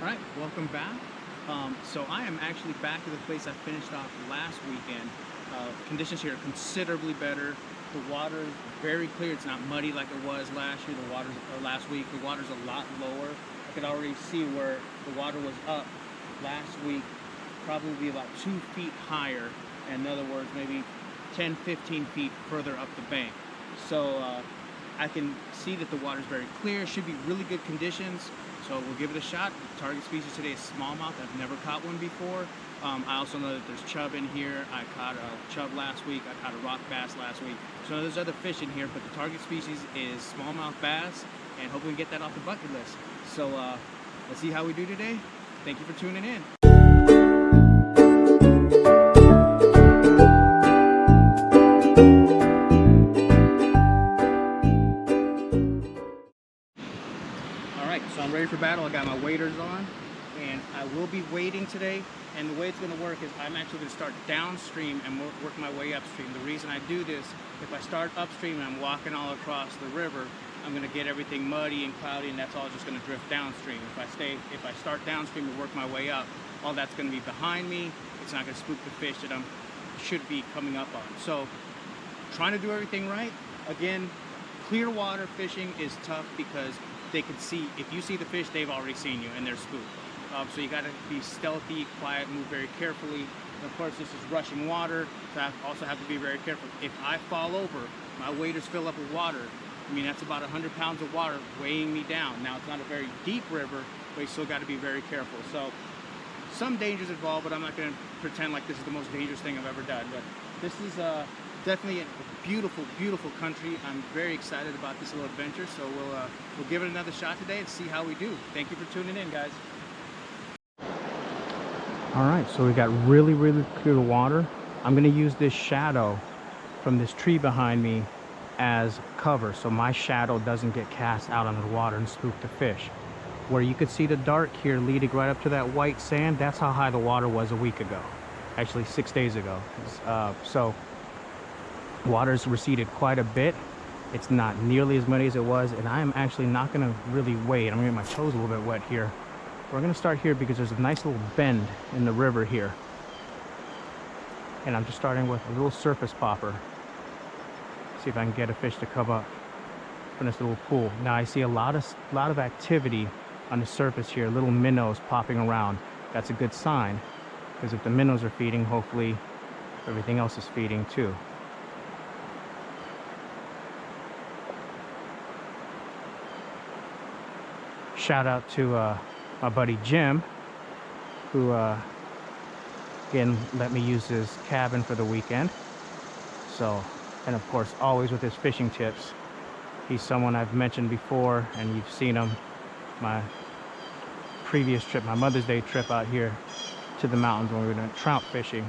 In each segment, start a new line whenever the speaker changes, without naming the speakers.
Alright, welcome back. So I am actually back to the place I finished off last weekend. Conditions here are considerably better. The water is very clear. It's not muddy like it was last year. Last week. The water's a lot lower. I could already see where the water was up last week, probably about 2 feet higher. In other words, maybe 10, 15 feet further up the bank. So I can see that the water's very clear. Should be really good conditions. So we'll give it a shot. The target species today is smallmouth. I've never caught one before. I also know that there's chub in here. I caught a chub last week. I caught a rock bass last week. So there's other fish in here, but the target species is smallmouth bass, and hopefully we can get that off the bucket list. So let's see how we do today. Thank you for tuning in. So I'm ready for battle. I got my waders on, and I will be wading today. And the way it's going to work is I'm actually going to start downstream and work my way upstream. The reason I do this, if I start upstream and I'm walking all across the river, I'm going to get everything muddy and cloudy, and that's all just going to drift downstream. If I start downstream and work my way up, all that's going to be behind me. It's not going to spook the fish that I should be coming up on. So trying to do everything right. Again, clear water fishing is tough because they can see, if you see the fish, they've already seen you and they're spooked. So you got to be stealthy, quiet, move very carefully. And of course, this is rushing water, so I also have to be very careful. If I fall over, my waders fill up with water. I mean, that's about 100 pounds of water weighing me down. Now, it's not a very deep river, but you still got to be very careful. So some dangers involved, but I'm not going to pretend like this is the most dangerous thing I've ever done. But this is definitely a beautiful, beautiful country. I'm very excited about this little adventure, so we'll give it another shot today and see how we do. Thank you for tuning in, guys. All right, so we got really, really clear water. I'm going to use this shadow from this tree behind me as cover, so my shadow doesn't get cast out onto the water and spook the fish. Where you could see the dark here leading right up to that white sand, that's how high the water was a week ago. Actually, 6 days ago. So water's receded quite a bit. It's not nearly as muddy as it was, and I am actually not going to really wade. I'm going to get my toes a little bit wet here. We're going to start here because there's a nice little bend in the river here. And I'm just starting with a little surface popper. See if I can get a fish to come up from this little pool. Now I see a lot of activity on the surface here, little minnows popping around. That's a good sign, because if the minnows are feeding, hopefully everything else is feeding too. Shout out to my buddy Jim, who again let me use his cabin for the weekend. So, and of course always with his fishing tips. He's someone I've mentioned before, and you've seen him my previous trip, my Mother's Day trip out here to the mountains when we were doing trout fishing.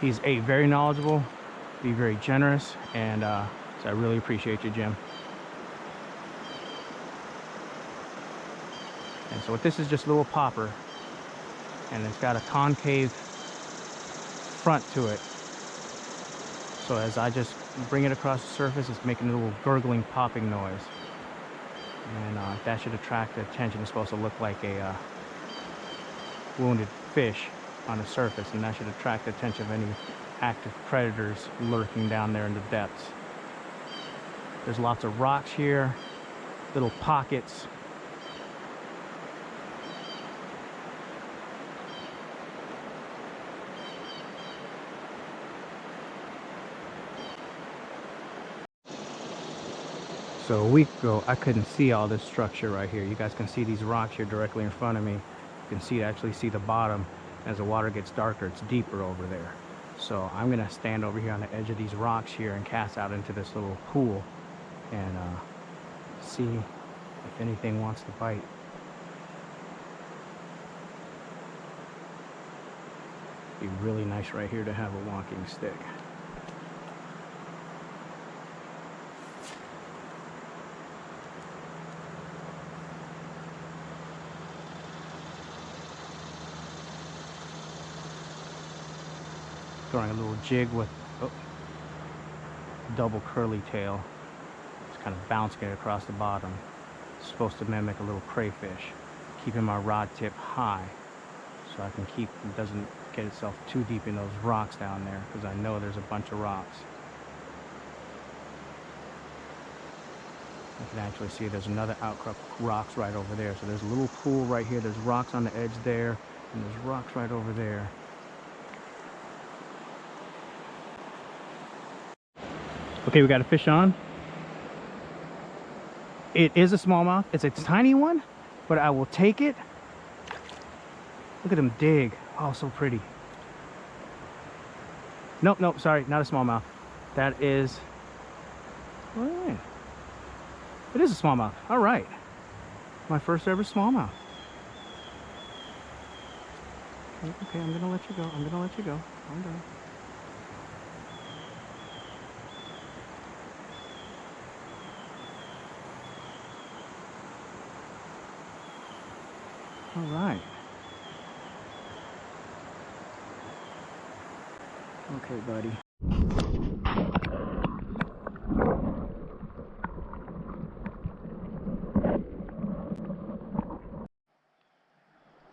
He's very knowledgeable, very generous, and so I really appreciate you, Jim. And so this is just a little popper, and it's got a concave front to it. So as I just bring it across the surface, it's making a little gurgling, popping noise. And that should attract the attention. It's supposed to look like a wounded fish on the surface, and that should attract the attention of any active predators lurking down there in the depths. There's lots of rocks here, little pockets. So a week ago, I couldn't see all this structure right here. You guys can see these rocks here directly in front of me. You can actually see the bottom. As the water gets darker, it's deeper over there. So I'm gonna stand over here on the edge of these rocks here and cast out into this little pool and see if anything wants to bite. It'd be really nice right here to have a walking stick. Throwing a little jig with double curly tail. Just kind of bouncing it across the bottom. It's supposed to mimic a little crayfish. keeping my rod tip high so I can keep it doesn't get itself too deep in those rocks down there, because I know there's a bunch of rocks. I can actually see there's another outcrop of rocks right over there. So there's a little pool right here. There's rocks on the edge there, and there's rocks right over there. Okay, we got a fish on. It is a smallmouth. It's a tiny one, but I will take it. Look at him dig. Oh, so pretty. Nope, sorry, not a smallmouth. That is... All right. It is a smallmouth. All right. My first ever smallmouth. Okay, I'm gonna let you go. I'm gonna let you go. I'm done. All right. Okay, buddy.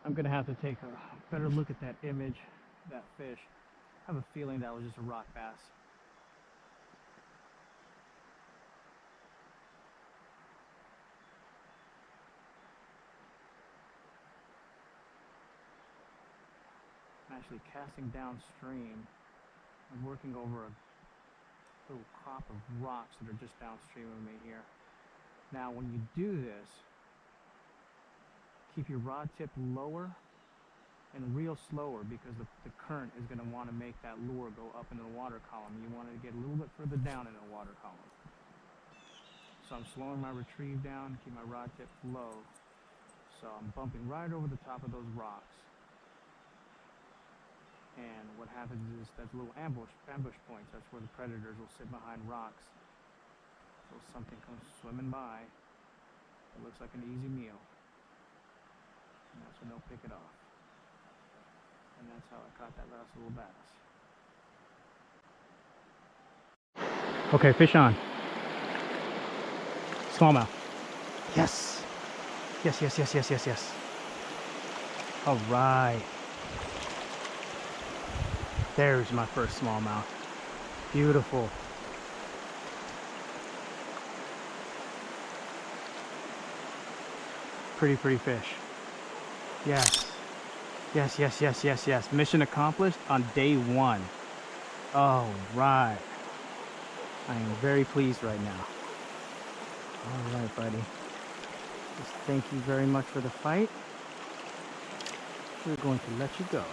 I'm gonna have to take a better look at that image, that fish. I have a feeling that was just a rock bass. I'm actually casting downstream. I'm working over a little crop of rocks that are just downstream of me here. Now when you do this, keep your rod tip lower and reel slower, because the current is going to want to make that lure go up into the water column. You want it to get a little bit further down in the water column. So I'm slowing my retrieve down, keep my rod tip low. So I'm bumping right over the top of those rocks. And what happens is that's little ambush points. That's where the predators will sit behind rocks. So something comes swimming by. It looks like an easy meal. And that's when they'll pick it off. And that's how I caught that last little bass. Okay, fish on. Smallmouth. Yes. Yes. All right. There's my first smallmouth. Beautiful. Pretty fish. Yes. Mission accomplished on day one. All right. I am very pleased right now. All right, buddy. Just thank you very much for the fight. We're going to let you go.